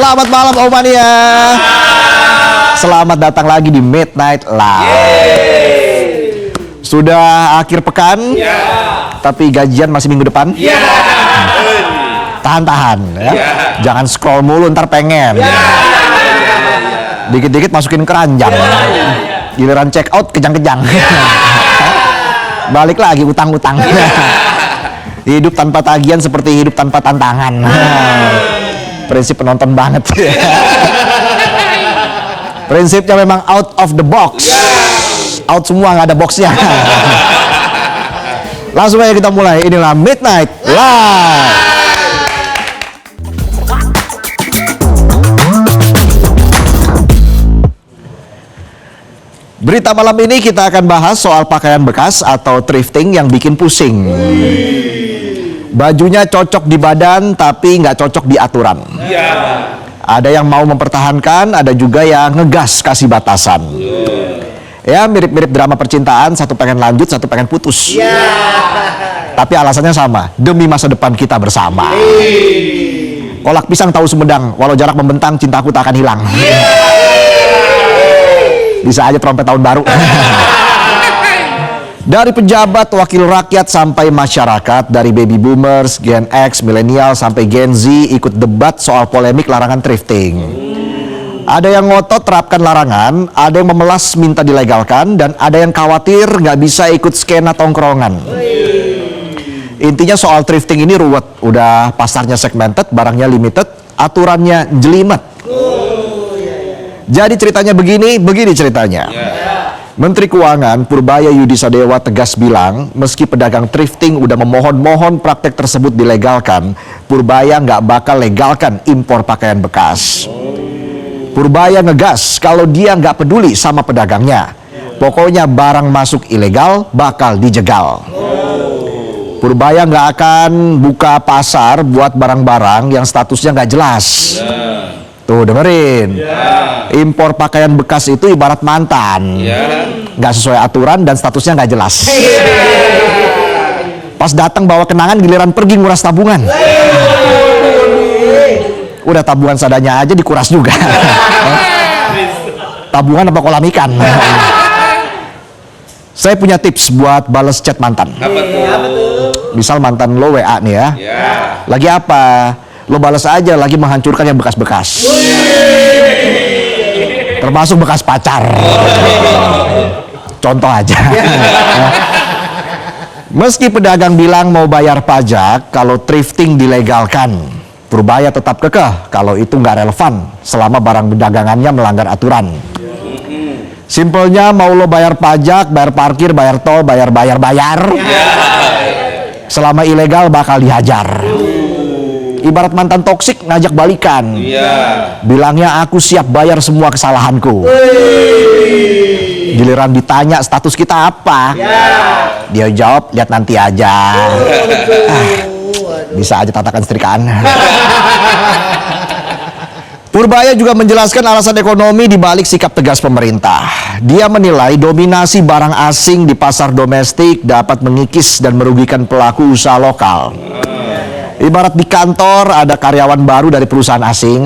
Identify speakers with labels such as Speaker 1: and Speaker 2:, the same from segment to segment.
Speaker 1: Selamat malam Omania. Selamat datang lagi di Midnight Live. Sudah akhir pekan, tapi gajian masih minggu depan. Tahan-tahan ya. Jangan scroll mulu ntar pengen. Dikit-dikit masukin keranjang. Giliran check out kejang-kejang. Balik lagi utang-utang. Hidup tanpa tagihan seperti hidup tanpa tantangan. Prinsip penonton banget. Prinsipnya memang out of the box. Out semua, nggak ada boxnya. Langsung aja kita mulai. Inilah Midnight Live. Berita malam ini kita akan bahas soal pakaian bekas atau thrifting yang bikin pusing. Bajunya cocok di badan tapi nggak cocok di aturan. Ada yang mau mempertahankan, ada juga yang ngegas kasih batasan. Ya mirip-mirip drama percintaan, satu pengen lanjut, satu pengen putus. Tapi alasannya sama, demi masa depan kita bersama. Kolak pisang tahu Sumedang, walau jarak membentang cintaku tak akan hilang. Bisa aja trompet tahun baru. Dari pejabat, wakil rakyat sampai masyarakat, dari baby boomers, Gen X, milenial sampai Gen Z ikut debat soal polemik larangan thrifting. Ada yang ngotot terapkan larangan, ada yang memelas minta dilegalkan, dan ada yang khawatir nggak bisa ikut skena tongkrongan. Intinya soal thrifting ini ruwet, udah pasarnya segmented, barangnya limited, aturannya jelimet. Jadi ceritanya begini ceritanya. Menteri Keuangan Purbaya Yudisadewa tegas bilang, meski pedagang thrifting udah memohon-mohon praktek tersebut dilegalkan, Purbaya nggak bakal legalkan impor pakaian bekas. Purbaya ngegas kalau dia nggak peduli sama pedagangnya. Pokoknya barang masuk ilegal bakal dijegal. Purbaya nggak akan buka pasar buat barang-barang yang statusnya nggak jelas. Tuh dengerin, impor pakaian bekas itu ibarat mantan, nggak sesuai aturan dan statusnya nggak jelas. Pas datang bawa kenangan, giliran pergi nguras tabungan. Udah tabungan sadanya aja dikuras juga. Tabungan apa kolam ikan? Saya punya tips buat bales chat mantan. Misal mantan lo WA nih ya, lagi apa? Lo balas aja, lagi menghancurkan yang bekas-bekas. Termasuk bekas pacar. Contoh aja. Meski pedagang bilang mau bayar pajak kalau thrifting dilegalkan, Purbaya tetap kekeh kalau itu nggak relevan selama barang dagangannya melanggar aturan. Simpelnya mau lo bayar pajak, bayar parkir, bayar tol, bayar. Selama ilegal bakal dihajar. Ibarat mantan toksik ngajak balikan. Bilangnya aku siap bayar semua kesalahanku. Giliran ditanya status kita apa, dia jawab lihat nanti aja. Bisa aja tatakan setrikaan. Purbaya juga menjelaskan alasan ekonomi di balik sikap tegas pemerintah. Dia menilai dominasi barang asing di pasar domestik dapat mengikis dan merugikan pelaku usaha lokal. Ibarat di kantor ada karyawan baru dari perusahaan asing,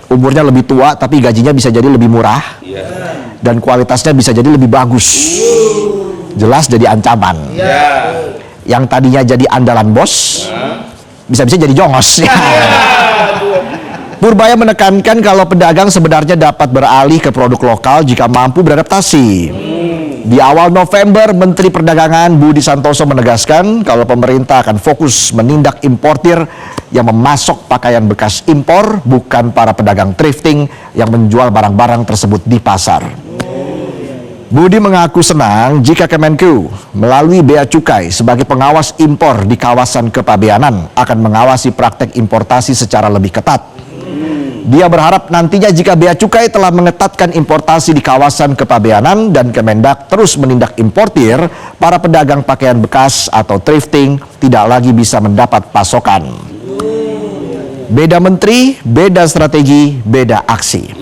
Speaker 1: umurnya lebih tua tapi gajinya bisa jadi lebih murah, dan kualitasnya bisa jadi lebih bagus. Jelas jadi ancaman. Yang tadinya jadi andalan bos, bisa-bisa jadi jongos. Purbaya menekankan kalau pedagang sebenarnya dapat beralih ke produk lokal jika mampu beradaptasi. Di awal November, Menteri Perdagangan Budi Santoso menegaskan kalau pemerintah akan fokus menindak importir yang memasok pakaian bekas impor, bukan para pedagang thrifting yang menjual barang-barang tersebut di pasar. Budi mengaku senang jika Kemenku melalui Bea Cukai sebagai pengawas impor di kawasan kepabeanan akan mengawasi praktek importasi secara lebih ketat. Dia berharap nantinya jika Bea Cukai telah mengetatkan importasi di kawasan kepabeanan dan Kemendak terus menindak importir, para pedagang pakaian bekas atau thrifting tidak lagi bisa mendapat pasokan. Beda menteri, beda strategi, beda aksi.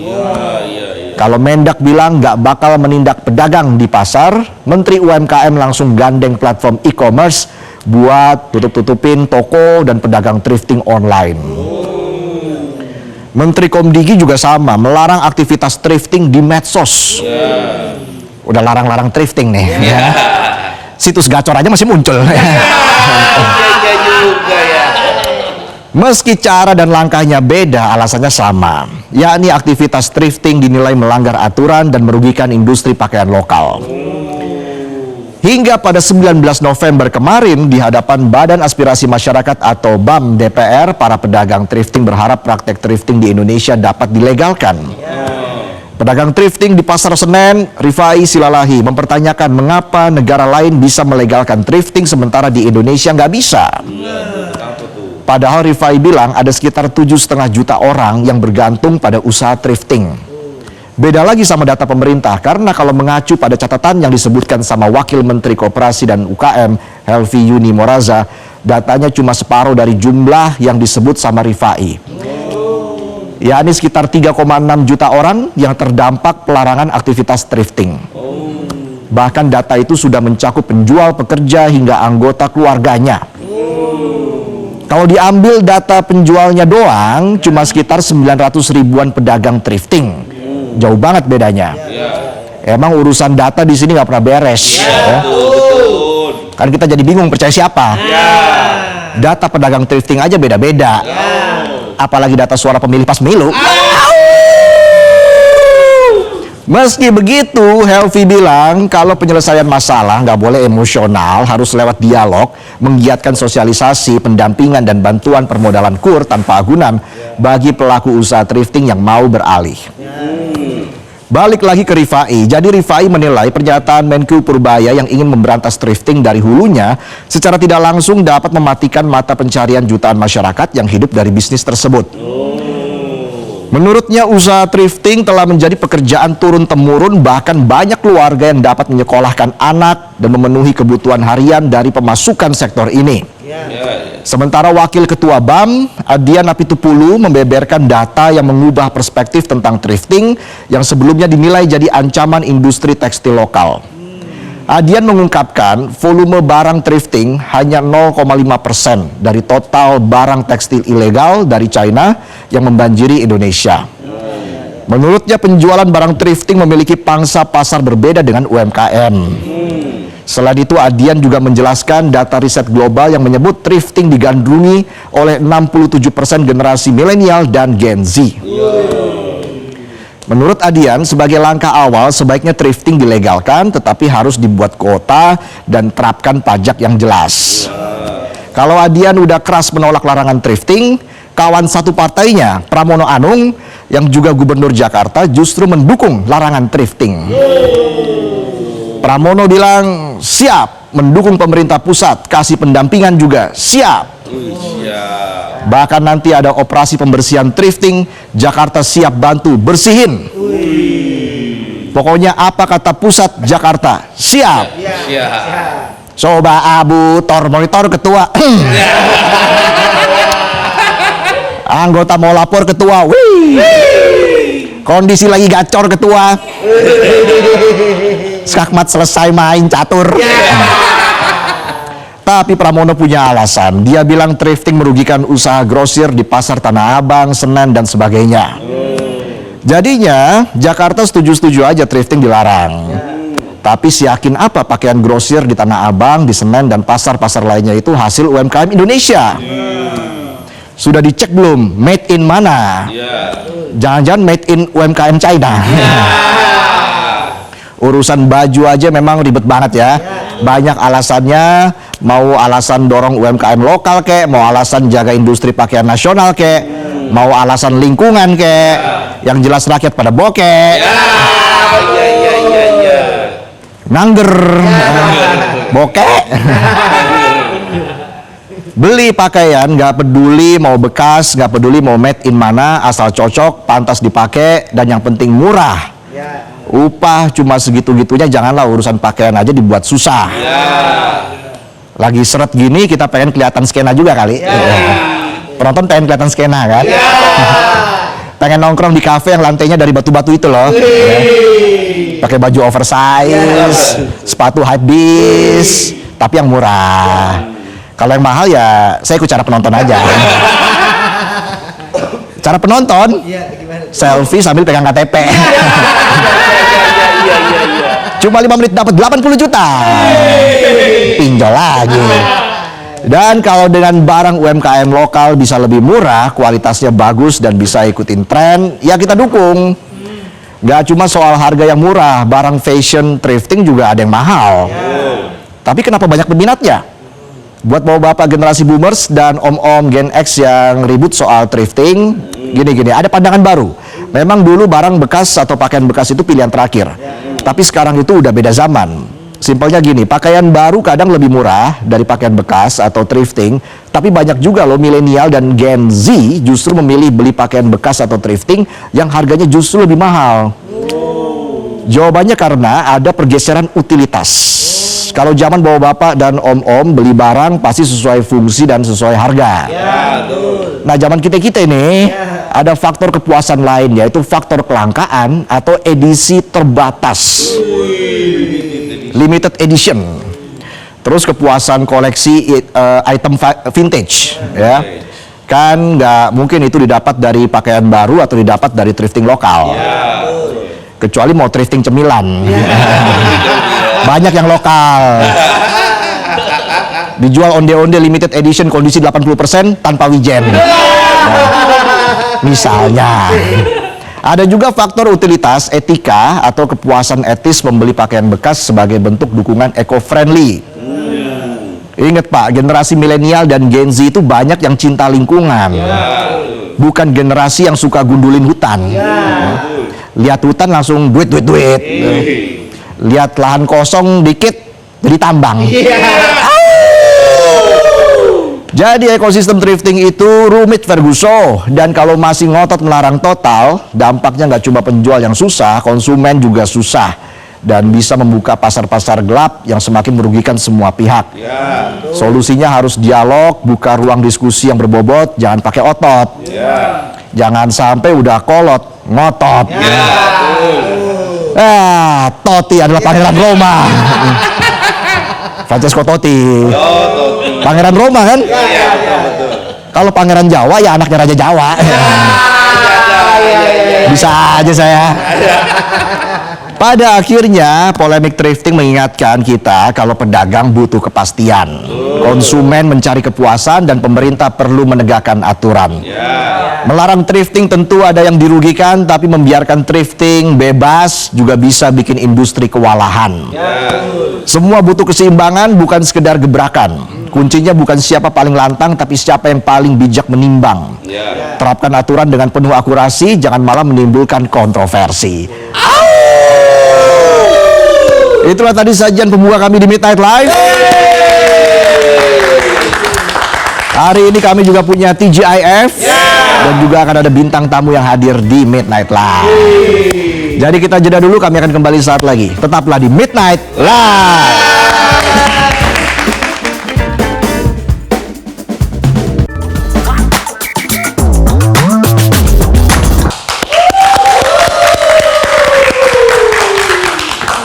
Speaker 1: Kalau Mendak bilang nggak bakal menindak pedagang di pasar, Menteri UMKM langsung gandeng platform e-commerce buat tutup-tutupin toko dan pedagang thrifting online. Menteri Komdigi juga sama, melarang aktivitas thrifting di medsos. Udah larang-larang thrifting nih. Situs gacor aja masih muncul. Meski cara dan langkahnya beda, alasannya sama, yakni aktivitas thrifting dinilai melanggar aturan dan merugikan industri pakaian lokal. Hingga pada 19 November kemarin, di hadapan Badan Aspirasi Masyarakat atau BAM DPR, para pedagang thrifting berharap praktek thrifting di Indonesia dapat dilegalkan. Pedagang thrifting di Pasar Senen, Rifai Silalahi, mempertanyakan mengapa negara lain bisa melegalkan thrifting sementara di Indonesia nggak bisa. Padahal Rifai bilang ada sekitar 7,5 juta orang yang bergantung pada usaha thrifting. Beda lagi sama data pemerintah, karena kalau mengacu pada catatan yang disebutkan sama Wakil Menteri Koperasi dan UKM, Helvi Yuni Moraza, datanya cuma separuh dari jumlah yang disebut sama Rifai. Yakni sekitar 3,6 juta orang yang terdampak pelarangan aktivitas thrifting. Bahkan data itu sudah mencakup penjual, pekerja, hingga anggota keluarganya. Kalau diambil data penjualnya doang, cuma sekitar 900 ribuan pedagang thrifting. Jauh banget bedanya. Emang urusan data di sini nggak pernah beres. Kan kita jadi bingung percaya siapa. Data pedagang thrifting aja beda-beda. Apalagi data suara pemilih pas pemilu. Meski begitu, Helvi bilang kalau penyelesaian masalah nggak boleh emosional, harus lewat dialog, menggiatkan sosialisasi, pendampingan, dan bantuan permodalan KUR tanpa agunan bagi pelaku usaha thrifting yang mau beralih. Balik lagi ke Rifai. Jadi Rifai menilai pernyataan Menku Purbaya yang ingin memberantas thrifting dari hulunya secara tidak langsung dapat mematikan mata pencarian jutaan masyarakat yang hidup dari bisnis tersebut. Menurutnya usaha thrifting telah menjadi pekerjaan turun-temurun, bahkan banyak keluarga yang dapat menyekolahkan anak dan memenuhi kebutuhan harian dari pemasukan sektor ini. Sementara Wakil Ketua BAM, Adian Apitupulu, membeberkan data yang mengubah perspektif tentang thrifting yang sebelumnya dinilai jadi ancaman industri tekstil lokal. Adian mengungkapkan volume barang thrifting hanya 0,5% dari total barang tekstil ilegal dari China yang membanjiri Indonesia. Menurutnya penjualan barang thrifting memiliki pangsa pasar berbeda dengan UMKM. Selain itu, Adian juga menjelaskan data riset global yang menyebut thrifting digandrungi oleh 67% generasi milenial dan Gen Z. Menurut Adian, sebagai langkah awal sebaiknya thrifting dilegalkan, tetapi harus dibuat kuota dan terapkan pajak yang jelas. Kalau Adian udah keras menolak larangan thrifting, kawan satu partainya, Pramono Anung, yang juga Gubernur Jakarta, justru mendukung larangan thrifting. Pramono bilang siap mendukung pemerintah pusat, kasih pendampingan juga siap. Bahkan nanti ada operasi pembersihan thrifting, Jakarta siap bantu bersihin. Pokoknya apa kata pusat, Jakarta siap. Coba Abu Tor monitor ketua. Anggota mau lapor ketua. Kondisi lagi gacor ketua. Skakmat selesai main catur. Tapi Pramono punya alasan. Dia bilang thrifting merugikan usaha grosir di pasar Tanah Abang, Senen, dan sebagainya. Jadinya Jakarta setuju-setuju aja thrifting dilarang. Tapi siyakin apa pakaian grosir di Tanah Abang, di Senen, dan pasar-pasar lainnya itu hasil UMKM Indonesia? Sudah dicek belum? Made in mana? Jangan-jangan made in UMKM China. Urusan baju aja memang ribet banget ya. Banyak alasannya, mau alasan dorong UMKM lokal kek, mau alasan jaga industri pakaian nasional kek, mau alasan lingkungan kek, yang jelas rakyat pada bokek. Ngangger, bokek. Beli pakaian nggak peduli mau bekas, nggak peduli mau made in mana, asal cocok, pantas dipakai, dan yang penting murah. Upah cuma segitu-gitunya, janganlah urusan pakaian aja dibuat susah. Lagi seret gini kita pengen kelihatan skena juga kali. Penonton pengen kelihatan skena kan? Pengen nongkrong di kafe yang lantainya dari batu-batu itu loh. Pakai baju oversize, sepatu hypebeast, tapi yang murah. Kalau yang mahal ya saya ikut cara penonton aja. Cara penonton, selfie sambil pegang KTP. Cuma 5 menit dapat 80 juta. Pinjol lagi. Dan kalau dengan barang UMKM lokal bisa lebih murah, kualitasnya bagus dan bisa ikutin tren, ya kita dukung. Gak cuma soal harga yang murah, barang fashion thrifting juga ada yang mahal. Tapi kenapa banyak peminatnya? Buat bapak-bapak generasi boomers dan om-om Gen X yang ribut soal thrifting, gini-gini, ada pandangan baru. Memang dulu barang bekas atau pakaian bekas itu pilihan terakhir. Tapi sekarang itu udah beda zaman. Simpelnya gini, pakaian baru kadang lebih murah dari pakaian bekas atau thrifting. Tapi banyak juga loh milenial dan Gen Z justru memilih beli pakaian bekas atau thrifting yang harganya justru lebih mahal. Jawabannya karena ada pergeseran utilitas. Kalau zaman bapak-bapak dan om-om beli barang pasti sesuai fungsi dan sesuai harga. Nah, zaman kita ini ada faktor kepuasan lain, yaitu faktor kelangkaan atau edisi terbatas, limited edition. Terus kepuasan koleksi item vintage, ya. Kan nggak mungkin itu didapat dari pakaian baru atau didapat dari thrifting lokal. Kecuali mau thrifting cemilan. Banyak yang lokal. Dijual onde-onde limited edition kondisi 80% tanpa wijen. Misalnya. Ada juga faktor utilitas, etika atau kepuasan etis membeli pakaian bekas sebagai bentuk dukungan eco-friendly. Ingat Pak, generasi milenial dan Gen Z itu banyak yang cinta lingkungan. Bukan generasi yang suka gundulin hutan. Lihat hutan langsung duit. Lihat lahan kosong dikit jadi tambang. Jadi ekosistem thrifting itu rumit Ferguson, dan kalau masih ngotot melarang total, dampaknya nggak cuma penjual yang susah, konsumen juga susah, dan bisa membuka pasar-pasar gelap yang semakin merugikan semua pihak. Solusinya harus dialog, buka ruang diskusi yang berbobot, jangan pakai otot. Jangan sampai udah kolot ngotot. Totti adalah pangeran Roma. Francesco Totti. Pangeran Roma kan? Kalau pangeran Jawa ya anaknya Raja Jawa. Bisa aja saya. Pada akhirnya polemik thrifting mengingatkan kita kalau pedagang butuh kepastian. Konsumen mencari kepuasan dan pemerintah perlu menegakkan aturan. Melarang thrifting tentu ada yang dirugikan, tapi membiarkan thrifting bebas juga bisa bikin industri kewalahan. Semua butuh keseimbangan, bukan sekedar gebrakan. Kuncinya bukan siapa paling lantang, tapi siapa yang paling bijak menimbang. Terapkan aturan dengan penuh akurasi, jangan malah menimbulkan kontroversi. Itulah tadi sajian pembuka kami di Midnight Live. Hari ini kami juga punya TGIF. Dan juga akan ada bintang tamu yang hadir di Midnight Live. Jadi kita jeda dulu, kami akan kembali saat lagi. Tetaplah di Midnight Live.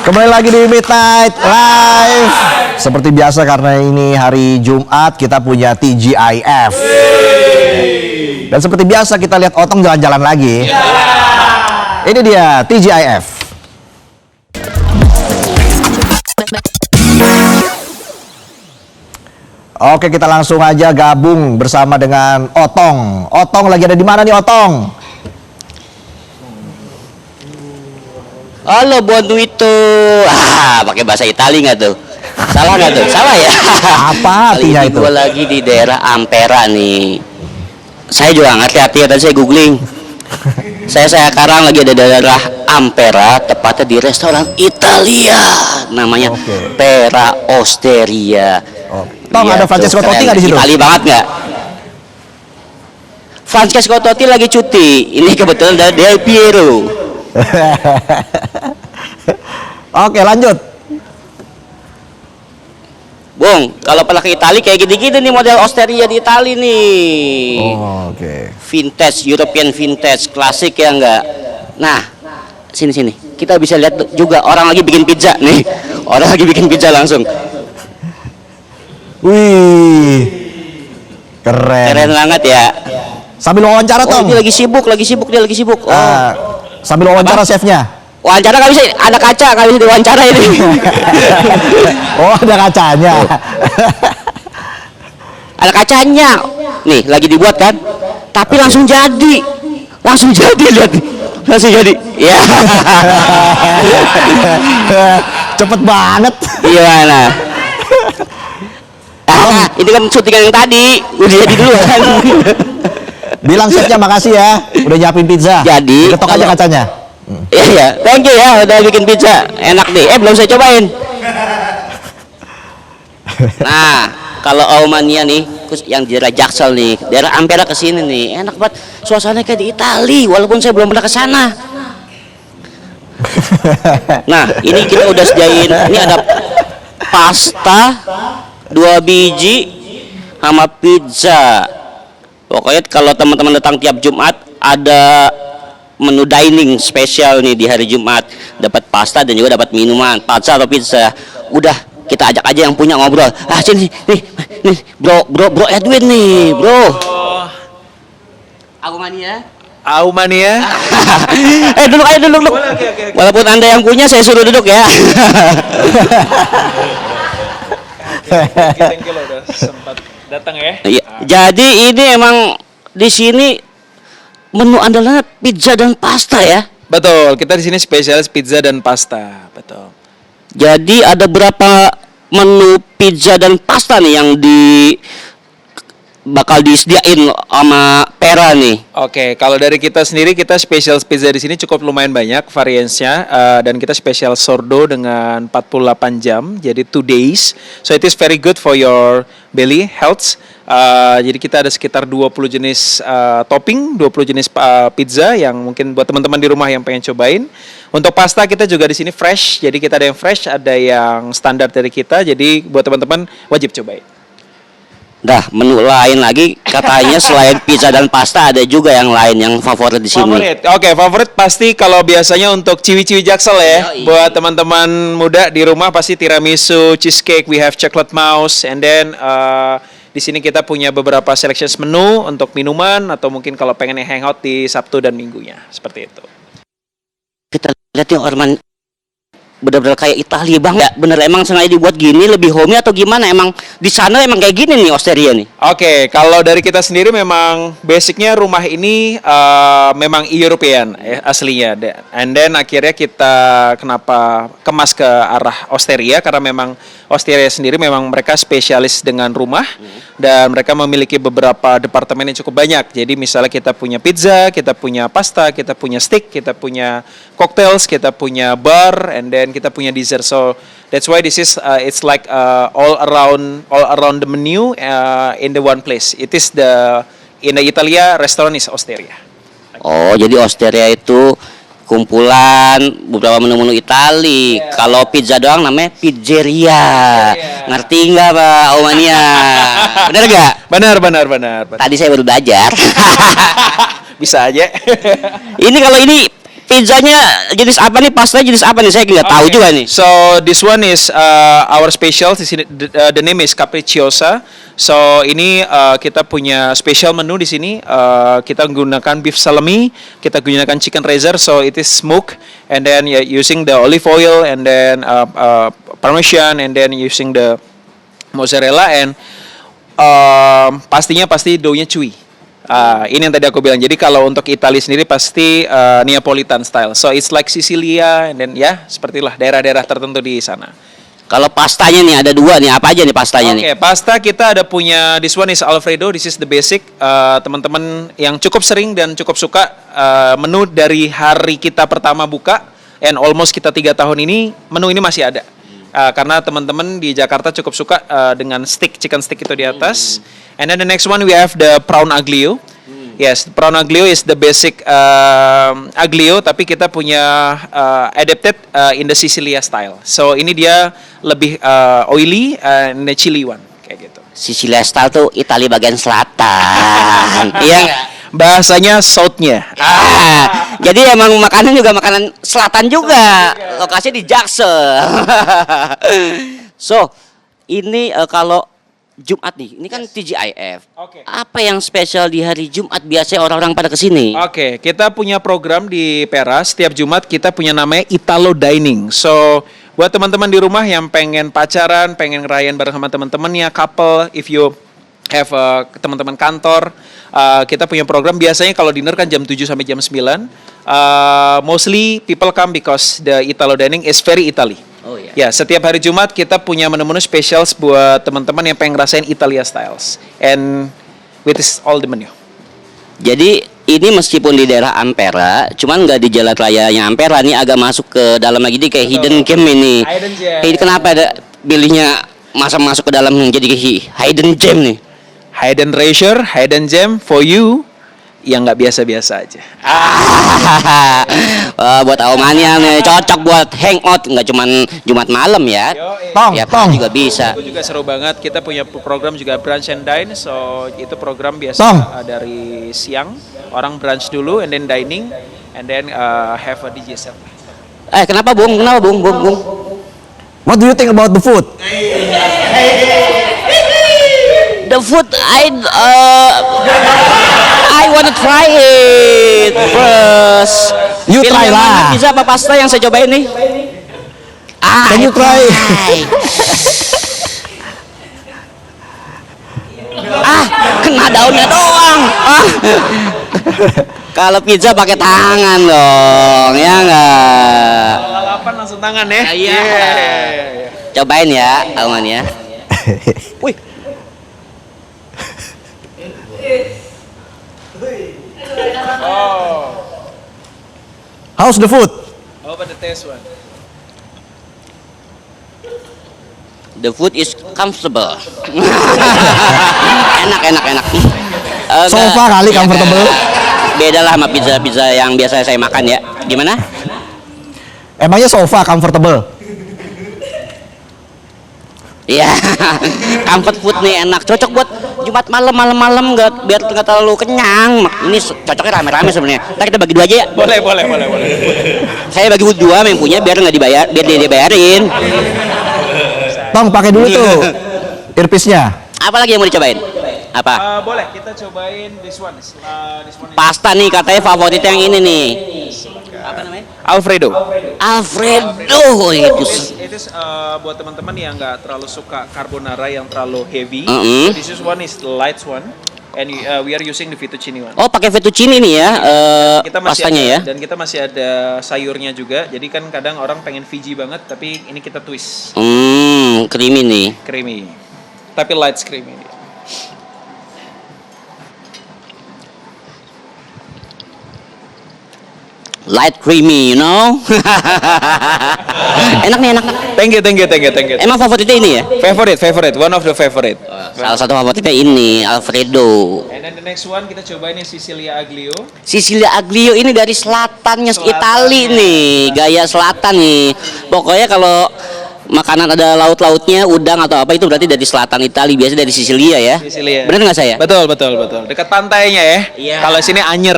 Speaker 1: Kembali lagi di Midnight Live. Seperti biasa karena ini hari Jumat, kita punya TGIF. Dan seperti biasa kita lihat Otong jalan-jalan lagi. Ini dia TGIF. Oke, kita langsung aja gabung bersama dengan Otong. Otong lagi ada di mana nih Otong?
Speaker 2: Halo Bonduito. Pakai bahasa Itali nggak tuh? Salah nggak tuh? Salah ya?
Speaker 1: Apa artinya itu?
Speaker 2: Gue lagi di daerah Ampera nih. Saya juga ngerti artinya, tadi saya googling. Saya sekarang lagi ada di daerah Ampera, tepatnya di restoran Italia, namanya Pera Osteria.
Speaker 1: Tong, ada Francesco Totti nggak di situ?
Speaker 2: Itali banget nggak? Francesco Totti lagi cuti. Ini kebetulan dari Del Piero.
Speaker 1: Oke, lanjut.
Speaker 2: Bung, kalau pernah ke Itali kayak gini-gini nih model Osteria di Itali nih.
Speaker 1: Oke.
Speaker 2: Vintage, European vintage, klasik ya enggak. Nah, sini. Kita bisa lihat juga orang lagi bikin pizza nih. Orang lagi bikin pizza langsung.
Speaker 1: Wih. Keren.
Speaker 2: Keren banget ya.
Speaker 1: Sambil wawancara
Speaker 2: Oh,
Speaker 1: Tong.
Speaker 2: dia lagi sibuk. Oh.
Speaker 1: Sambil wawancara chefnya.
Speaker 2: Wawancara nggak bisa, ada kaca nggak bisa diwawancara ini.
Speaker 1: Oh, ada kacanya.
Speaker 2: Ada kacanya. Nih, lagi dibuat kan? Tapi langsung jadi. Lihat. Langsung jadi. Ya.
Speaker 1: Cepet banget.
Speaker 2: Gimana? Ini kan syutingan yang tadi. Udah jadi dulu kan.
Speaker 1: Bilang chefnya makasih ya, udah nyiapin pizza.
Speaker 2: Jadi,
Speaker 1: ketok aja kacanya.
Speaker 2: Iya, thank you ya udah bikin pizza. Enak nih. Belum saya cobain. Nah, kalau Aumania nih, yang di daerah Jaksel nih, daerah Ampera ke sini nih, enak banget. Suasananya kayak di Itali, walaupun saya belum pernah ke sana. Nah, ini kita udah sediain. Ini ada pasta 2 biji sama pizza. Pokoknya kalau teman-teman datang tiap Jumat ada menu dining spesial nih di hari Jumat, dapat pasta dan juga dapat minuman, pasta atau pizza. Udah, kita ajak aja yang punya ngobrol. Sini nih bro Edwin nih, bro.
Speaker 3: Aumania.
Speaker 2: Duduk aja.
Speaker 3: Boleh.
Speaker 2: Walaupun Anda yang punya, saya suruh duduk ya.
Speaker 3: Thank you lo udah sempat datang ya.
Speaker 2: Iya. Jadi ini emang di sini menu andalannya pizza dan pasta ya.
Speaker 3: Betul, kita di sini spesialis pizza dan pasta, betul.
Speaker 2: Jadi ada berapa menu pizza dan pasta nih yang bakal disediain sama Pera nih?
Speaker 3: Oke, kalau dari kita sendiri, kita spesial pizza di sini cukup lumayan banyak variasinya, dan kita spesial sourdough dengan 48 jam, jadi 2 days. So it is very good for your belly health. Jadi kita ada sekitar 20 jenis topping, 20 jenis pizza yang mungkin buat teman-teman di rumah yang pengen cobain. Untuk pasta kita juga di sini fresh, jadi kita ada yang fresh, ada yang standar dari kita. Jadi buat teman-teman wajib cobain.
Speaker 2: Dah, menu lain lagi katanya selain pizza dan pasta ada juga yang lain yang favorit di sini.
Speaker 3: Favorit, oke, favorit pasti kalau biasanya untuk ciwi-ciwi Jaksel ya.
Speaker 2: Yoi.
Speaker 3: Buat teman-teman muda di rumah pasti tiramisu, cheesecake, we have chocolate mouse, and then di sini kita punya beberapa selections menu untuk minuman atau mungkin kalau pengen hangout di Sabtu dan Minggunya, seperti itu.
Speaker 2: Kita lihat yang Orman bener-bener kayak Italia banget. Bener emang sengaja dibuat gini lebih homey atau gimana? Emang di sana emang kayak gini nih osteria nih.
Speaker 3: Oke, kalau dari kita sendiri memang basicnya rumah ini memang European aslinya. And then akhirnya kita kenapa kemas ke arah osteria karena memang osteria sendiri memang mereka spesialis dengan rumah dan mereka memiliki beberapa departemen yang cukup banyak. Jadi misalnya kita punya pizza, kita punya pasta, kita punya steak, kita punya cocktails, kita punya bar, and then kita punya dessert. So that's why this is it's like all around the menu in the one place. It is in the Italia restaurant is Osteria.
Speaker 2: Oh, jadi osteria itu kumpulan beberapa menu-menu Itali. Kalau pizza doang namanya pizzeria. Ngerti nggak Pak Aumania? Bener nggak?
Speaker 3: Benar.
Speaker 2: Tadi saya baru belajar.
Speaker 3: Bisa aja.
Speaker 2: Ini kalau ini pizzanya jenis apa nih? Pastanya jenis apa nih? Saya nggak tahu juga nih.
Speaker 3: So this one is our special. The name is Capricciosa. So ini kita punya special menu di sini. Kita gunakan beef salami, kita gunakan chicken razor. So it is smoked, and then using the olive oil, and then parmesan, and then using the mozzarella, and pastinya doughnya chewy. Ini yang tadi aku bilang. Jadi kalau untuk Italia sendiri pasti Neapolitan style. So it's like Sicilia, and then sepertilah daerah-daerah tertentu di sana.
Speaker 2: Kalau pastanya nih ada 2 nih. Apa aja nih pastanya nih?
Speaker 3: Oke, pasta kita ada punya, this one is Alfredo, this is the basic. Teman-teman yang cukup sering dan cukup suka menu dari hari kita pertama buka, and almost kita 3 tahun ini, menu ini masih ada. Karena teman-teman di Jakarta cukup suka dengan chicken stick itu di atas. And then the next one we have the prawn aglio. Yes, prawn aglio is the basic aglio, tapi kita punya adapted in the Sicilia style. So ini dia lebih oily and the chili one kayak gitu.
Speaker 2: Sicilia style tuh Italia bagian selatan. Iya nggak?
Speaker 3: Bahasanya southnya.
Speaker 2: Jadi emang makanan juga makanan selatan juga. Lokasi di Jaksel. So, ini kalau Jumat nih. Ini kan TGIF.
Speaker 3: Oke.
Speaker 2: Apa yang spesial di hari Jumat biasanya orang-orang pada kesini?
Speaker 3: Oke, kita punya program di Pera. Setiap Jumat kita punya namanya Italo Dining. So, buat teman-teman di rumah yang pengen pacaran, pengen ngerayain bareng sama teman-temannya, couple, if you have teman-teman kantor, kita punya program. Biasanya kalau dinner kan jam 7 sampai jam 9. Mostly people come because the Italo Dining is very Italy.
Speaker 2: Oh iya.
Speaker 3: Ya, setiap hari Jumat kita punya menu-menu spesial buat teman-teman yang pengen ngerasain Italia styles. And with this all the menu.
Speaker 2: Jadi ini meskipun di daerah Ampera, cuman nggak di jalan rayanya Ampera, nih agak masuk ke dalam lagi nih kayak hidden gem ini.
Speaker 3: Hidden gem.
Speaker 2: Ini kenapa ada pilihnya masa masuk ke dalam jadi hidden gem nih?
Speaker 3: Hidden treasure, hidden gem for you yang nggak biasa-biasa aja.
Speaker 2: Wah, buat Aomania nih cocok buat hangout, nggak cuman Jumat malam ya.
Speaker 1: Tong,
Speaker 2: Tiap
Speaker 1: tong.
Speaker 2: hari juga bisa.
Speaker 3: Itu juga seru banget. Kita punya program juga brunch and dine. So itu program biasa
Speaker 1: Tom.
Speaker 3: dari siang orang brunch dulu, and then dining, and then have a DJ set.
Speaker 2: Kenapa Bung? Kenapa Bung?
Speaker 1: What do you think about the food?
Speaker 2: The food I wanna try it first.
Speaker 1: You
Speaker 2: Pilih
Speaker 1: try
Speaker 2: yang mana,
Speaker 1: lah.
Speaker 2: pizza apa pasta yang saya cobain nih?
Speaker 1: Can you try?
Speaker 2: Kena daunnya doang. Kalau pizza pakai tangan dong, ya enggak?
Speaker 3: Lalapan langsung tangan ya.
Speaker 2: Iya.
Speaker 3: Yeah.
Speaker 2: Cobain ya, Alman ya. Wih.
Speaker 1: How's the food?
Speaker 3: How about the taste one?
Speaker 2: The food is comfortable. enak.
Speaker 1: Sofa kali comfortable.
Speaker 2: Beda lah sama pizza yang biasa saya makan ya. Gimana?
Speaker 1: Emangnya sofa comfortable?
Speaker 2: Iya, comfort food nih enak, cocok buat Jumat malam nggak biar nggak terlalu kenyang. Ini cocoknya rame-rame sebenarnya. Ntar kita bagi dua aja ya.
Speaker 3: Boleh.
Speaker 2: Saya bagi dua yang punya biar nggak dibayar, biar dia dibayarin.
Speaker 1: Tong, pakai dulu tuh earpiece-nya.
Speaker 2: Apa lagi yang mau dicobain? Apa?
Speaker 3: Boleh kita cobain this one. This one is
Speaker 2: Pasta nih katanya favorit yang ini nih. Apa namanya?
Speaker 3: Alfredo.
Speaker 2: Alfredo itu.
Speaker 3: It is buat teman-teman yang nggak terlalu suka carbonara yang terlalu heavy.
Speaker 2: Mm-mm.
Speaker 3: So this is one is the light one, and we are using the fettuccine one.
Speaker 2: Oh, pakai fettuccine nih ya, pastanya
Speaker 3: ada,
Speaker 2: ya.
Speaker 3: dan kita masih ada sayurnya juga. Jadi kan kadang orang pengen veggie banget, tapi ini kita twist
Speaker 2: Creamy nih.
Speaker 3: creamy, tapi light creamy.
Speaker 2: Light creamy, you know. enak.
Speaker 3: Thank you.
Speaker 2: Emang favoritnya ini ya?
Speaker 3: Favorite, one of the favorite.
Speaker 2: Salah satu favoritnya ini, Alfredo.
Speaker 3: And then the next one kita cobain ini Sicilia Aglio.
Speaker 2: Sicilia Aglio ini dari selatannya Itali nih, gaya selatan nih. Pokoknya kalau makanan ada laut-lautnya, udang atau apa itu berarti dari selatan Itali, biasanya dari Sicilia ya.
Speaker 3: Sicilia.
Speaker 2: Benar nggak saya?
Speaker 3: Betul. Dekat pantainya ya.
Speaker 2: Iya.
Speaker 3: Kalau sini Anyer.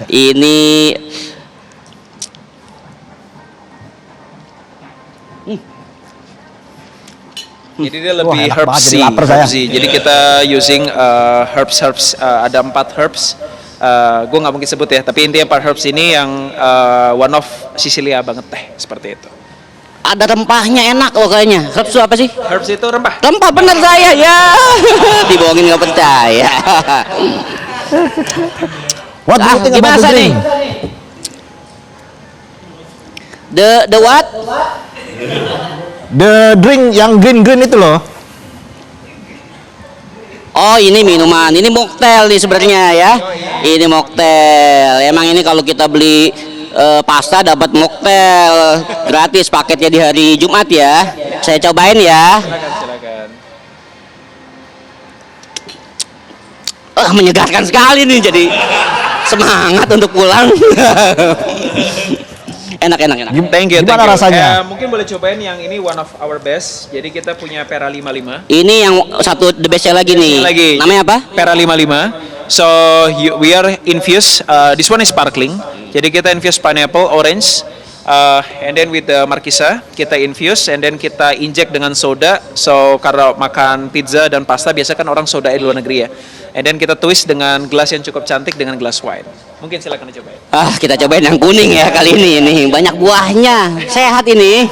Speaker 2: Ini
Speaker 3: Jadi dia lebih
Speaker 1: Wah, enak banget,
Speaker 3: herbsy.
Speaker 1: jadi lapar saya.
Speaker 3: Jadi kita using herbs. Ada 4 herbs. Gue nggak mungkin sebut ya. Tapi intinya 4 herbs ini yang one of Sicilia banget teh. Seperti itu.
Speaker 2: ada rempahnya enak loh kayaknya. Herbs itu apa sih?
Speaker 3: Herbs itu rempah.
Speaker 2: Rempah bener saya ya. Dibohongin nggak percaya.
Speaker 1: What do you think about the
Speaker 2: nih?
Speaker 1: drink?
Speaker 2: The what?
Speaker 1: The drink yang green itu loh.
Speaker 2: Oh ini minuman, ini mocktail nih sebenarnya ya. Ini mocktail. Emang ini kalau kita beli pasta dapat mocktail gratis paketnya di hari Jumat ya. Saya cobain ya.
Speaker 3: Silakan.
Speaker 2: Menyegarkan sekali nih, jadi semangat untuk pulang. Enak.
Speaker 3: Thank you.
Speaker 1: Gimana rasanya?
Speaker 3: Mungkin boleh cobain yang ini one of our best. Jadi kita punya Pera 55.
Speaker 2: Ini yang satu the bestnya lagi nih.
Speaker 3: Lagi.
Speaker 2: Namanya apa?
Speaker 3: Pera 55. So we are infused. This one is sparkling. Jadi kita infuse pineapple, orange, And then with the markisa kita infuse and then kita inject dengan soda. So kalau makan pizza dan pasta biasa kan orang soda di luar negeri ya. And then kita twist dengan gelas yang cukup cantik dengan gelas wine. Mungkin silakan dicobain.
Speaker 2: Kita cobain yang kuning ya kali ini banyak buahnya. Sehat ini.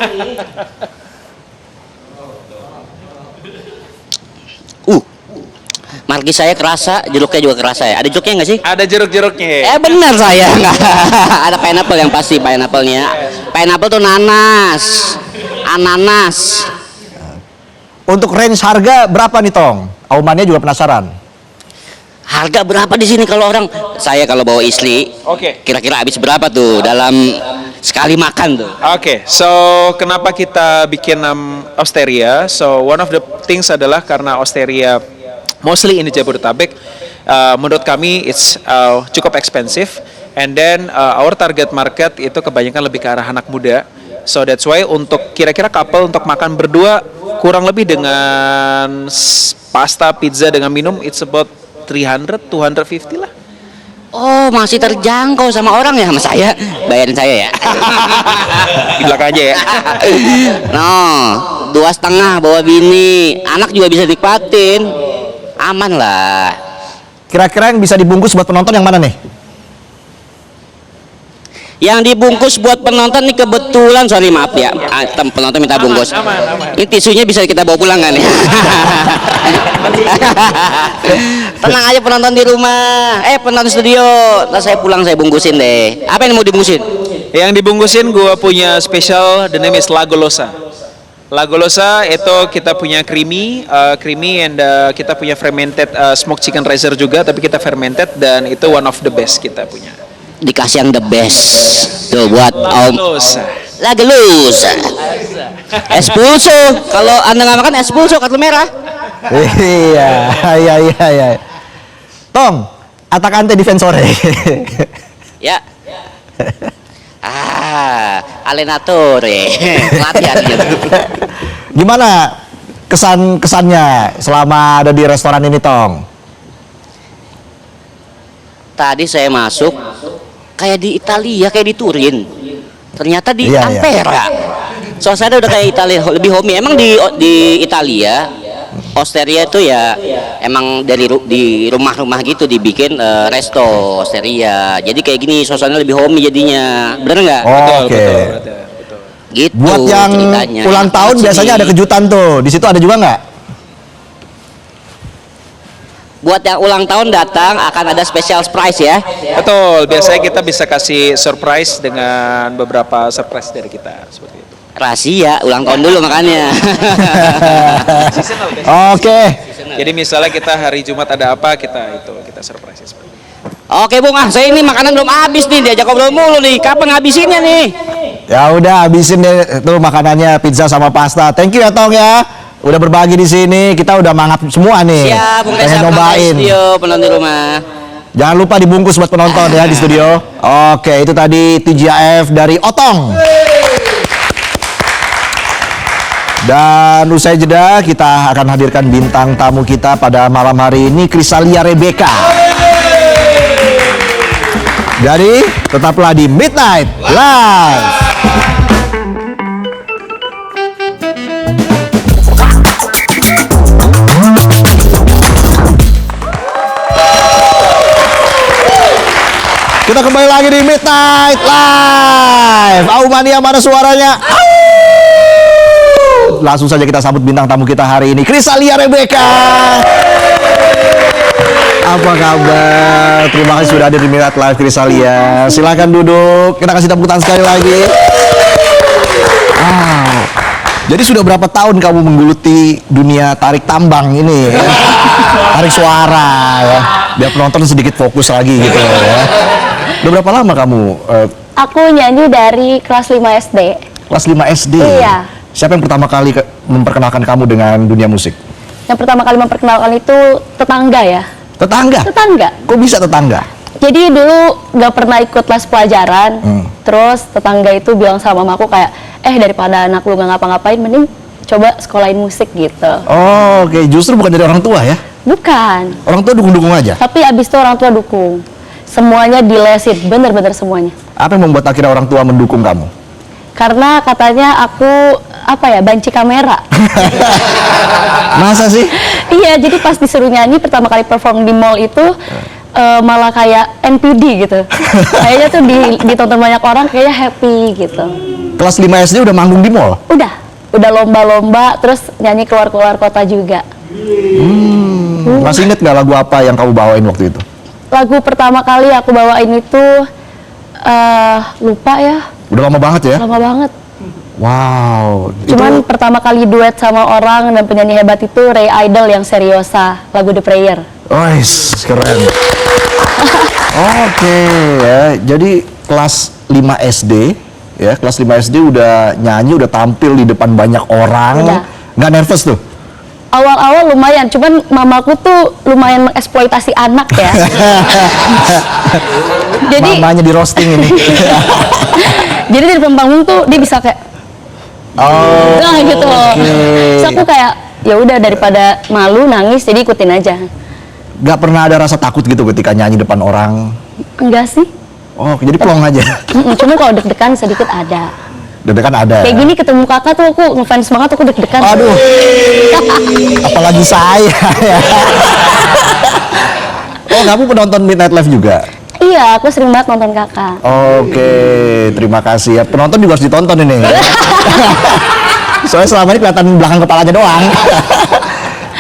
Speaker 2: Markis saya kerasa, jeruknya juga kerasa ya. Ada jeruknya nggak sih?
Speaker 3: Ada jeruk-jeruknya.
Speaker 2: Benar saya. Ada pineapple yang pasti, pineapple-nya. Pineapple tuh nanas, ananas.
Speaker 1: Untuk range harga berapa nih Tong? Aumannya juga penasaran.
Speaker 2: Harga berapa di sini kalau orang? Saya kalau bawa istri,
Speaker 3: Oke.
Speaker 2: kira-kira habis berapa tuh dalam sekali makan tuh?
Speaker 3: Oke, so kenapa kita bikin Osteria? So one of the things adalah karena Osteria mostly in the Jabodetabek, menurut kami it's cukup expensive, and then our target market itu kebanyakan lebih ke arah anak muda. So that's why untuk kira-kira couple untuk makan berdua kurang lebih dengan pasta, pizza dengan minum it's about 250 lah.
Speaker 2: Oh, masih terjangkau sama orang ya, sama saya. Bayarin saya ya.
Speaker 3: Di belakang aja ya.
Speaker 2: No, 2,5 bawa bini, anak juga bisa nikmatin. Aman lah.
Speaker 1: Kira-kira yang bisa dibungkus buat penonton yang mana nih?
Speaker 2: Yang dibungkus buat penonton nih kebetulan, sorry maaf ya, penonton minta bungkus.
Speaker 3: Aman.
Speaker 2: Ini tisunya bisa kita bawa pulang kan ya? Tenang aja penonton di rumah, penonton studio. Ntar saya pulang saya bungkusin deh. Apa yang mau dibungkusin?
Speaker 3: Yang dibungkusin gua punya special, the name is Lagolosa. Lagolosa itu kita punya creamy and kita punya fermented smoked chicken ricer juga, tapi kita fermented dan itu one of the best kita punya.
Speaker 2: Dikasih yang the best tuh buat
Speaker 3: Lagolosa.
Speaker 2: Lagolosa. Espulso, kalau anda nggak makan espulso kartu merah.
Speaker 1: Iya. Tong, attaccante difensore.
Speaker 2: Ya. Allenatore. Latihan gitu.
Speaker 1: Gimana kesannya selama ada di restoran ini, Tong?
Speaker 2: Tadi saya masuk kayak di Italia, kayak di Turin. Ternyata di
Speaker 1: Iya.
Speaker 2: Ampera. Suasana udah kayak Italia, lebih homey. Emang di Italia Osteria itu ya emang di rumah-rumah gitu dibikin resto Osteria. Jadi kayak gini suasana lebih homey jadinya. Bener nggak?
Speaker 1: Oke.
Speaker 3: Betul.
Speaker 2: Gitu.
Speaker 1: Buat yang
Speaker 2: ceritanya.
Speaker 1: ulang tahun
Speaker 2: Sini.
Speaker 1: biasanya ada kejutan tuh. Di situ ada juga nggak?
Speaker 2: Buat yang ulang tahun datang akan ada special surprise ya.
Speaker 3: Betul, biasanya kita bisa kasih surprise dengan beberapa surprise dari kita seperti itu.
Speaker 2: Rahasia, ulang tahun dulu makanya.
Speaker 3: Seasonal biasanya.
Speaker 1: Oke.
Speaker 3: Jadi misalnya kita hari Jumat ada apa, kita surprise seperti itu.
Speaker 2: Oke Bung, saya ini makanan belum habis nih, diajak ngobrol mulu nih. Kapan ngabisinnya nih?
Speaker 1: Ya udah habisin deh tuh makanannya, pizza sama pasta. Thank you ya Tong ya. Udah berbagi di sini. Kita udah mangap semua nih.
Speaker 2: Siap, Bung
Speaker 1: Pengen
Speaker 2: Kaisar,
Speaker 1: nyobain.
Speaker 2: studio, penonton di rumah.
Speaker 1: Jangan lupa dibungkus buat penonton ya di studio. Oke, itu tadi TGIF dari Otong. Dan usai jeda kita akan hadirkan bintang tamu kita pada malam hari ini, Krisalia Rebecca. Jadi tetaplah di Midnight Live. Kita kembali lagi di Midnight Live. Aumania mana suaranya? Langsung saja kita sambut bintang tamu kita hari ini, Krisalia Rebecca. Apa kabar? Terima kasih sudah hadir di Midnight Live, Krisalia. Silakan duduk. Kita kasih tepuk tangan sekali lagi. Jadi sudah berapa tahun kamu menggeluti dunia tarik tambang ini? Ya? Tarik suara ya. Biar penonton sedikit fokus lagi gitu ya. Udah berapa lama kamu?
Speaker 4: Aku nyanyi dari kelas 5 SD.
Speaker 1: Kelas 5 SD?
Speaker 4: Iya.
Speaker 1: Siapa yang pertama kali memperkenalkan kamu dengan dunia musik?
Speaker 4: Yang pertama kali memperkenalkan itu tetangga ya.
Speaker 1: Tetangga?
Speaker 4: Tetangga.
Speaker 1: Kok bisa tetangga?
Speaker 4: Jadi dulu nggak pernah ikut les pelajaran. Terus tetangga itu bilang sama mamaku kayak, daripada anak lu nggak ngapa-ngapain, mending coba sekolahin musik gitu.
Speaker 1: Oh, oke. Justru bukan dari orang tua ya?
Speaker 4: Bukan.
Speaker 1: Orang tua dukung-dukung aja?
Speaker 4: Tapi abis itu orang tua dukung. Semuanya dilesin, bener-bener semuanya.
Speaker 1: Apa yang membuat akhirnya orang tua mendukung kamu?
Speaker 4: Karena katanya aku banci kamera.
Speaker 1: Masa sih?
Speaker 4: Iya, jadi pas disuruh nyanyi pertama kali perform di mall itu malah kayak NPD gitu. Kayaknya tuh ditonton banyak orang kayaknya happy gitu.
Speaker 1: Kelas 5 SD udah manggung di mall?
Speaker 4: Udah lomba-lomba, terus nyanyi keluar-keluar kota juga.
Speaker 1: Masih inget nggak lagu apa yang kamu bawain waktu itu?
Speaker 4: Lagu pertama kali aku bawain itu lupa ya,
Speaker 1: Udah lama banget ya?
Speaker 4: lama banget.
Speaker 1: Wow.
Speaker 4: Cuman
Speaker 1: itu
Speaker 4: pertama kali duet sama orang dan penyanyi hebat itu Ray Idol yang Seriosa, lagu The Prayer.
Speaker 1: keren. Oke ya. Jadi kelas 5 SD ya, kelas 5 SD udah nyanyi, udah tampil di depan banyak orang.
Speaker 4: Udah.
Speaker 1: Nggak nervous tuh?
Speaker 4: Awal-awal lumayan, cuman mamaku tuh lumayan mengeksploitasi anak ya. Jadi
Speaker 1: Mamanya di roasting ini.
Speaker 4: jadi di depan panggung tuh dia bisa kayak nah gitu. Terus aku kayak ya udah daripada malu nangis jadi ikutin aja.
Speaker 1: Nggak pernah ada rasa takut gitu ketika nyanyi depan orang?
Speaker 4: Enggak sih.
Speaker 1: Oh, jadi plong aja.
Speaker 4: Cuma kalau deg-degan sedikit ada.
Speaker 1: Deg-degan ada.
Speaker 4: Kayak gini ketemu kakak tuh aku ngefans banget, aku deg-degan.
Speaker 1: Aduh. Apalagi saya ya. Oh, kamu penonton Midnight Live juga?
Speaker 4: Iya, aku sering banget nonton kakak.
Speaker 1: Oke, terima kasih ya. Penonton juga harus ditonton ini. Soalnya selama ini kelihatan belakang kepalanya doang.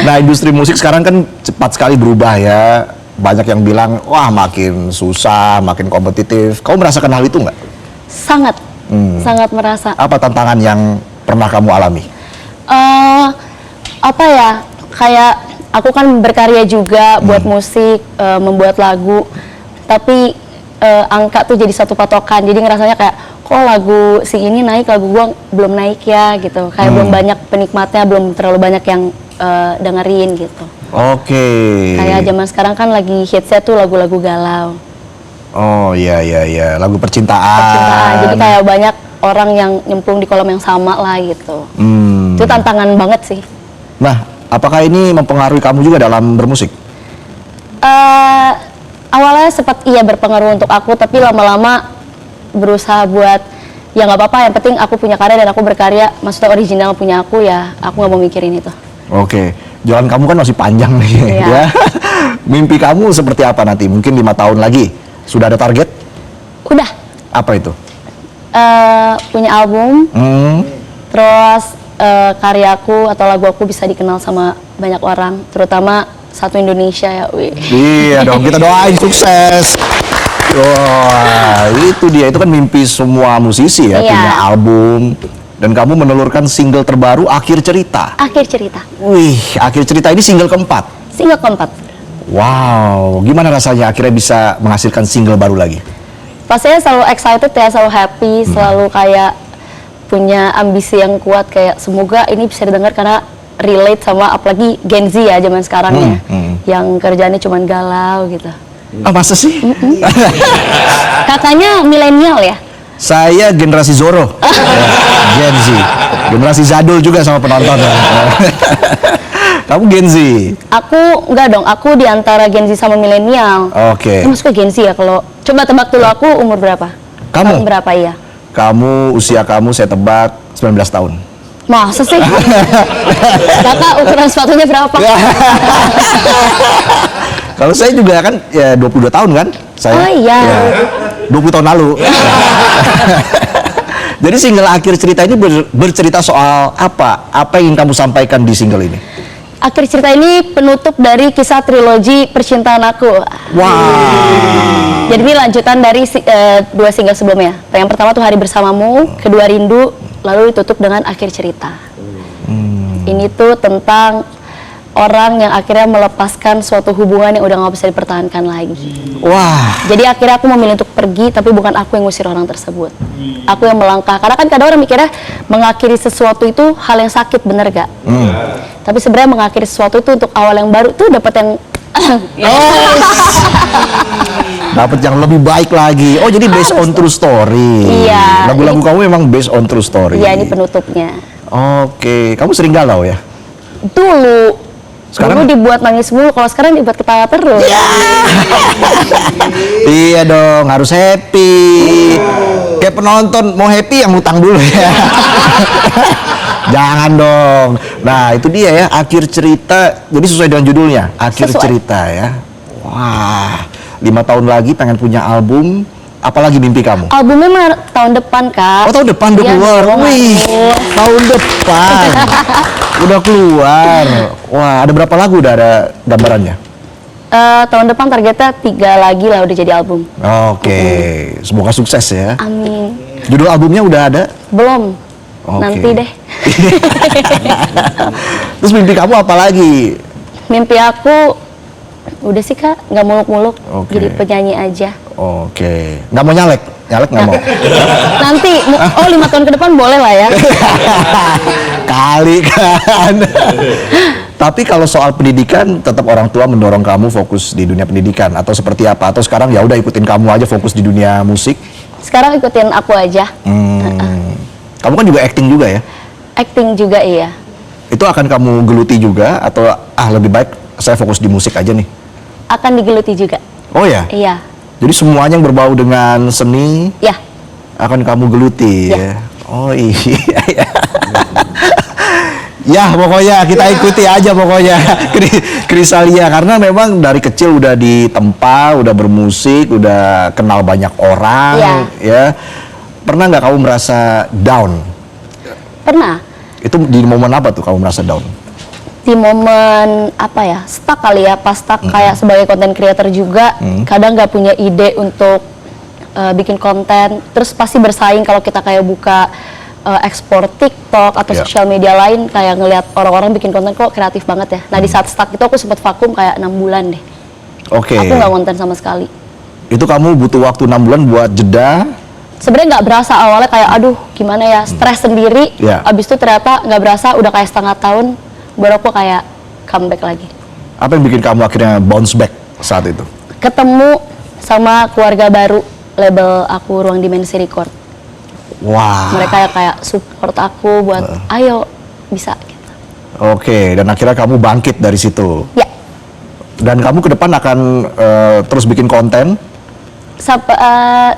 Speaker 1: Nah, industri musik sekarang kan cepat sekali berubah ya. Banyak yang bilang, wah makin susah, makin kompetitif. Kamu merasakan hal itu nggak?
Speaker 4: Sangat, sangat merasa.
Speaker 1: Apa tantangan yang pernah kamu alami?
Speaker 4: Apa ya, kayak aku kan berkarya juga buat musik, membuat lagu. Tapi angka tuh jadi satu patokan, jadi ngerasanya kayak kok lagu si ini naik, lagu gua belum naik ya gitu, kayak belum banyak penikmatnya, belum terlalu banyak yang dengerin gitu.
Speaker 1: Oke.
Speaker 4: Kayak zaman sekarang kan lagi hitsnya tuh lagu-lagu galau,
Speaker 1: Oh iya, lagu percintaan.
Speaker 4: jadi kayak banyak orang yang nyemplung di kolam yang sama lah gitu. Itu tantangan banget sih.
Speaker 1: Nah, apakah ini mempengaruhi kamu juga dalam bermusik?
Speaker 4: Awalnya sempat iya berpengaruh untuk aku, tapi lama-lama berusaha buat ya nggak apa-apa, yang penting aku punya karya dan aku berkarya, maksudnya original punya aku, ya aku nggak mau mikirin itu.
Speaker 1: Oke, jalan kamu kan masih panjang nih
Speaker 4: Iya.
Speaker 1: ya. Mimpi kamu seperti apa nanti? Mungkin 5 tahun lagi? Sudah ada target?
Speaker 4: Udah
Speaker 1: Apa itu?
Speaker 4: punya album, terus karyaku atau lagu aku bisa dikenal sama banyak orang, terutama satu Indonesia ya.
Speaker 1: Iya dong, kita doain sukses. Wah, itu dia, itu kan mimpi semua musisi ya,
Speaker 4: Iya.
Speaker 1: punya album. Dan kamu menelurkan single terbaru, Akhir Cerita.
Speaker 4: Akhir Cerita,
Speaker 1: Wih, Akhir Cerita ini single keempat.
Speaker 4: single keempat.
Speaker 1: Wow, gimana rasanya akhirnya bisa menghasilkan single baru lagi?
Speaker 4: Pastinya selalu excited ya, selalu happy, selalu kayak punya ambisi yang kuat, kayak semoga ini bisa didengar karena relate sama apalagi Gen Z ya zaman sekarang ya, yang kerjaannya cuman galau gitu.
Speaker 1: Ah, masa sih?
Speaker 4: Kakaknya milenial ya?
Speaker 1: Saya generasi Zoro. Ya, Gen Z. Generasi Zadul juga sama penonton. Ya. Kamu Gen Z?
Speaker 4: Aku enggak dong, aku di antara Gen Z sama milenial.
Speaker 1: Oke.
Speaker 4: Masuknya Gen Z ya kalau. Coba tebak dulu, aku umur berapa?
Speaker 1: Kamu?
Speaker 4: Tahun berapa ya?
Speaker 1: Kamu, usia kamu saya tebak 19 tahun.
Speaker 4: Masa sih? Kakak ukuran sepatunya berapa?
Speaker 1: Kalau saya juga kan ya 22 tahun kan? Saya.
Speaker 4: Oh iya.
Speaker 1: Ya, 20 tahun lalu. Jadi single Akhir Cerita ini bercerita soal apa? Apa yang ingin kamu sampaikan di single ini?
Speaker 4: Akhir Cerita ini penutup dari kisah trilogi percintaan aku.
Speaker 1: Wow.
Speaker 4: Jadi ini lanjutan dari 2 single sebelumnya. Yang pertama tuh Hari Bersamamu, kedua Rindu, lalu ditutup dengan Akhir Cerita. Ini tuh tentang orang yang akhirnya melepaskan suatu hubungan yang udah nggak bisa dipertahankan lagi.
Speaker 1: Wah.
Speaker 4: Jadi akhirnya aku memilih untuk pergi, tapi bukan aku yang ngusir orang tersebut. Aku yang melangkah. Karena kan kadang orang mikirnya mengakhiri sesuatu itu hal yang sakit, bener gak? Tapi sebenarnya mengakhiri sesuatu itu untuk awal yang baru tuh dapat yang
Speaker 1: Dapat yang lebih baik lagi. Oh, jadi based on true story.
Speaker 4: Iya.
Speaker 1: Lagu-lagu kamu memang based on true story.
Speaker 4: Iya, ini penutupnya.
Speaker 1: Oke, kamu sering galau ya?
Speaker 4: Dulu
Speaker 1: Sekarang?
Speaker 4: dulu dibuat nangis mulu, kalau sekarang dibuat ketawa terus.
Speaker 1: Iya dong, harus happy. Kayak penonton mau happy yang ngutang dulu ya. Jangan dong. Nah itu dia ya, akhir cerita. Jadi sesuai dengan judulnya, akhir
Speaker 4: Sesuai.
Speaker 1: cerita ya. Wah, 5 tahun lagi pengen punya album. Apalagi mimpi kamu?
Speaker 4: Albumnya tahun depan, Kak.
Speaker 1: Oh tahun depan udah
Speaker 4: Iya,
Speaker 1: keluar.
Speaker 4: dong,
Speaker 1: Wih,
Speaker 4: aduh.
Speaker 1: tahun depan udah keluar. Wah, ada berapa lagu udah ada gambarannya?
Speaker 4: Tahun depan targetnya 3 lagi lah udah jadi album.
Speaker 1: Oke, semoga sukses ya.
Speaker 4: Amin.
Speaker 1: Judul albumnya udah ada?
Speaker 4: Belum.
Speaker 1: Oke.
Speaker 4: Nanti deh.
Speaker 1: Terus mimpi kamu apa lagi?
Speaker 4: Mimpi aku udah sih, Kak, nggak muluk-muluk.
Speaker 1: Oke.
Speaker 4: Jadi penyanyi aja.
Speaker 1: Oke, nggak mau nyalek? Nyalek nggak mau?
Speaker 4: Nanti 5 tahun ke depan boleh lah ya.
Speaker 1: Kali kan. Tapi kalau soal pendidikan, tetap orang tua mendorong kamu fokus di dunia pendidikan atau seperti apa? Atau sekarang ya udah ikutin kamu aja fokus di dunia musik?
Speaker 4: Sekarang ikutin aku aja.
Speaker 1: Kamu kan juga acting juga ya?
Speaker 4: Acting juga iya.
Speaker 1: Itu akan kamu geluti juga atau lebih baik saya fokus di musik aja nih?
Speaker 4: Akan digeluti juga.
Speaker 1: Oh ya?
Speaker 4: Iya.
Speaker 1: Jadi semuanya yang berbau dengan seni
Speaker 4: Ya.
Speaker 1: akan kamu geluti ya?
Speaker 4: Ya.
Speaker 1: Oh iya. Ya pokoknya kita ikuti aja pokoknya Krisalia, karena memang dari kecil udah ditempa, udah bermusik, udah kenal banyak orang ya. Pernah nggak kamu merasa down?
Speaker 4: Pernah.
Speaker 1: Itu di momen apa tuh kamu merasa down?
Speaker 4: Di momen apa ya, stuck kali ya, pas stuck kayak sebagai content creator juga, kadang nggak punya ide untuk bikin konten, terus pasti bersaing kalau kita kayak buka ekspor TikTok atau
Speaker 1: Yeah.
Speaker 4: sosial media lain, kayak ngelihat orang-orang bikin konten kok kreatif banget ya. Nah di saat stuck itu aku sempat vakum kayak 6 bulan deh.
Speaker 1: Oke.
Speaker 4: Aku nggak konten sama sekali.
Speaker 1: Itu kamu butuh waktu 6 bulan buat jeda.
Speaker 4: Sebenarnya nggak berasa awalnya kayak aduh gimana ya, stres sendiri.
Speaker 1: Yeah.
Speaker 4: Abis itu ternyata nggak berasa udah kayak setengah tahun baru aku kayak comeback lagi.
Speaker 1: Apa yang bikin kamu akhirnya bounce back saat itu?
Speaker 4: Ketemu sama keluarga baru label aku, Ruang Dimensi Record.
Speaker 1: Wah.
Speaker 4: Mereka kayak support aku buat ayo bisa gitu.
Speaker 1: Oke, dan akhirnya kamu bangkit dari situ.
Speaker 4: Ya.
Speaker 1: Dan kamu ke depan akan terus bikin konten?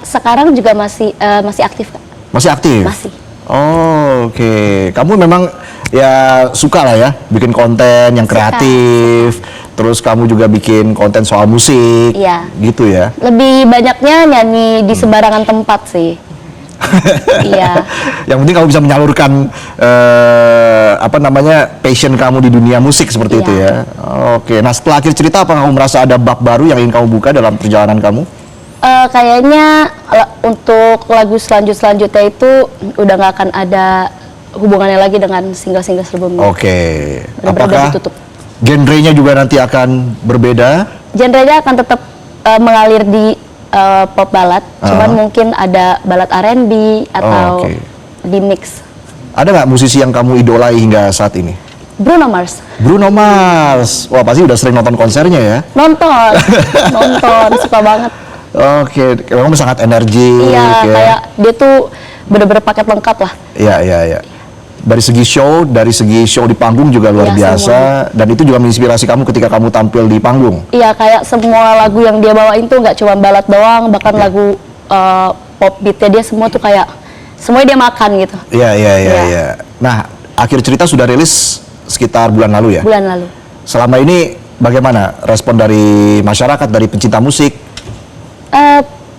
Speaker 4: Sekarang juga masih aktif, Kak.
Speaker 1: Masih aktif?
Speaker 4: Masih.
Speaker 1: Oh, oke. Kamu memang ya suka lah ya bikin konten yang kreatif. Terus kamu juga bikin konten soal musik.
Speaker 4: Iya.
Speaker 1: Gitu ya.
Speaker 4: Lebih banyaknya nyanyi di sembarangan tempat sih. Iya.
Speaker 1: Yang penting kamu bisa menyalurkan passion kamu di dunia musik seperti
Speaker 4: Iya.
Speaker 1: itu ya. Oke. Nah, setelah akhir cerita apa kamu merasa ada bab baru yang ingin kamu buka dalam perjalanan kamu?
Speaker 4: Kayaknya untuk lagu selanjutnya itu udah nggak akan ada hubungannya lagi dengan single-single sebelumnya.
Speaker 1: Oke.
Speaker 4: Benar-benar
Speaker 1: Apakah
Speaker 4: udah ditutup.
Speaker 1: genrenya juga nanti akan berbeda?
Speaker 4: Genrenya akan tetap mengalir di pop ballad, cuman mungkin ada ballad R&B atau
Speaker 1: oke.
Speaker 4: di mix.
Speaker 1: Ada nggak musisi yang kamu idolai hingga saat ini?
Speaker 4: Bruno Mars.
Speaker 1: Bruno Mars. Wah, pasti udah sering nonton konsernya ya?
Speaker 4: Nonton, suka banget.
Speaker 1: Oke, memang sangat energik
Speaker 4: Iya,
Speaker 1: ya.
Speaker 4: kayak dia tuh bener-bener paket lengkap lah.
Speaker 1: Iya. Dari segi show di panggung juga luar
Speaker 4: Iya,
Speaker 1: biasa, dan itu juga menginspirasi kamu ketika kamu tampil di panggung.
Speaker 4: Iya, kayak semua lagu yang dia bawain tuh nggak cuma ballad doang, bahkan lagu pop beatnya dia semua tuh kayak semuanya dia makan gitu.
Speaker 1: Iya. Nah, akhir cerita sudah rilis sekitar bulan lalu ya?
Speaker 4: Bulan lalu.
Speaker 1: Selama ini bagaimana respon dari masyarakat, dari pencinta musik?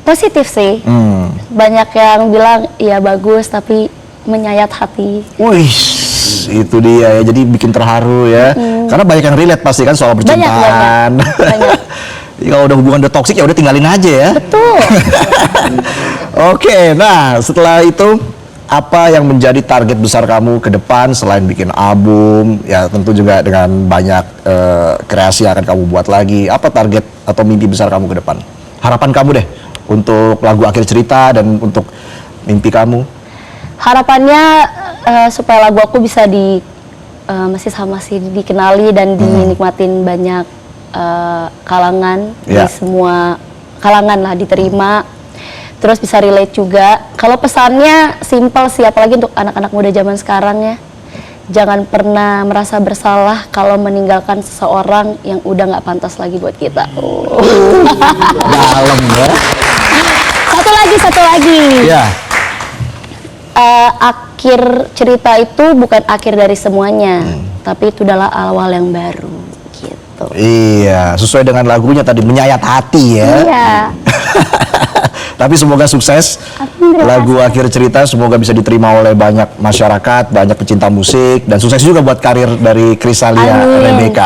Speaker 4: Positif sih. Banyak yang bilang iya bagus tapi menyayat hati.
Speaker 1: Wih, itu dia ya, jadi bikin terharu ya. Karena banyak yang relate pasti kan soal percintaan.
Speaker 4: Banyak.
Speaker 1: Jadi kalau udah hubungan udah toksik ya udah tinggalin aja ya.
Speaker 4: Betul.
Speaker 1: Oke, nah setelah itu apa yang menjadi target besar kamu ke depan selain bikin album? Ya tentu juga dengan banyak kreasi yang akan kamu buat lagi. Apa target atau mimpi besar kamu ke depan? Harapan kamu deh untuk lagu akhir cerita dan untuk mimpi kamu.
Speaker 4: Harapannya supaya lagu aku bisa masih dikenali dan dinikmatin banyak kalangan, di semua kalangan lah diterima. Terus bisa relate juga. Kalau pesannya simpel sih, apalagi untuk anak-anak muda zaman sekarang ya. Jangan pernah merasa bersalah kalau meninggalkan seseorang yang udah nggak pantas lagi buat kita.
Speaker 1: Dalam ya.
Speaker 4: Satu lagi.
Speaker 1: Ya.
Speaker 4: akhir cerita itu bukan akhir dari semuanya, tapi itu adalah awal yang baru gitu.
Speaker 1: Iya, sesuai dengan lagunya tadi, menyayat hati ya.
Speaker 4: Iya.
Speaker 1: Tapi semoga sukses
Speaker 4: Alhamdulillah.
Speaker 1: lagu akhir cerita, semoga bisa diterima oleh banyak masyarakat, banyak pecinta musik, dan sukses juga buat karir dari Krisalia
Speaker 4: Amin.
Speaker 1: Rebecca.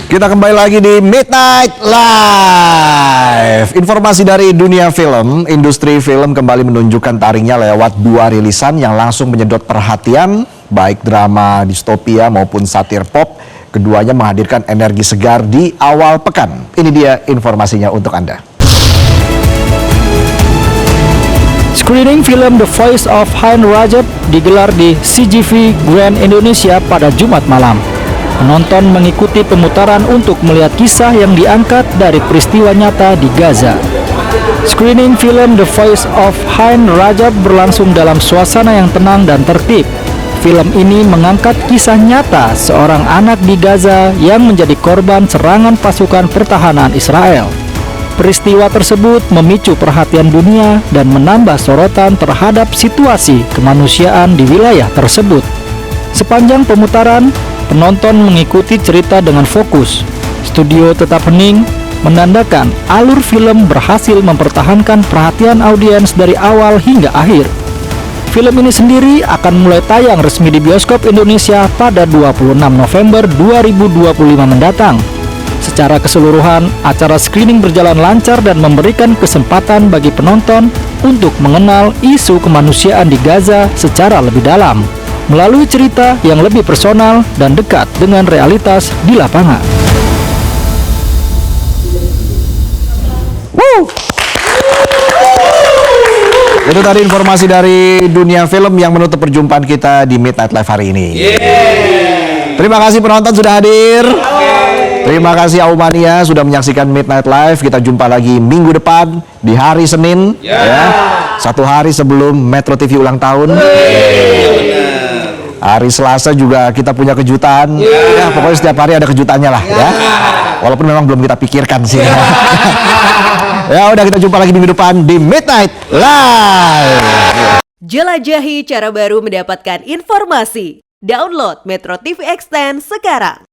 Speaker 1: Kita kembali lagi di Midnight Live. Informasi dari dunia film, industri film kembali menunjukkan taringnya lewat 2 rilisan yang langsung menyedot perhatian, baik drama distopia maupun satir pop. Keduanya menghadirkan energi segar di awal pekan. Ini dia informasinya untuk Anda.
Speaker 5: Screening film The Voice of Hein Rajab digelar di CGV Grand Indonesia pada Jumat malam. Penonton mengikuti pemutaran untuk melihat kisah yang diangkat dari peristiwa nyata di Gaza. Screening film The Voice of Hein Rajab berlangsung dalam suasana yang tenang dan tertib. Film ini mengangkat kisah nyata seorang anak di Gaza yang menjadi korban serangan pasukan pertahanan Israel. Peristiwa tersebut memicu perhatian dunia dan menambah sorotan terhadap situasi kemanusiaan di wilayah tersebut. Sepanjang pemutaran, penonton mengikuti cerita dengan fokus. Studio tetap hening, menandakan alur film berhasil mempertahankan perhatian audiens dari awal hingga akhir. Film ini sendiri akan mulai tayang resmi di bioskop Indonesia pada 26 November 2025 mendatang. Secara keseluruhan, acara screening berjalan lancar dan memberikan kesempatan bagi penonton untuk mengenal isu kemanusiaan di Gaza secara lebih dalam, melalui cerita yang lebih personal dan dekat dengan realitas di lapangan.
Speaker 1: Itu tadi informasi dari dunia film yang menutup perjumpaan kita di Midnight Live hari ini. Terima kasih penonton sudah hadir. Terima kasih Aumania sudah menyaksikan Midnight Live. Kita jumpa lagi minggu depan di hari Senin, ya. 1 hari sebelum Metro TV ulang tahun. Hari Selasa juga kita punya kejutan. Ya, pokoknya setiap hari ada kejutannya lah, ya. Walaupun memang belum kita pikirkan sih. Ya udah, kita jumpa lagi minggu depan di Midnight Live.
Speaker 6: Jelajahi cara baru mendapatkan informasi. Download Metro TV Extend sekarang.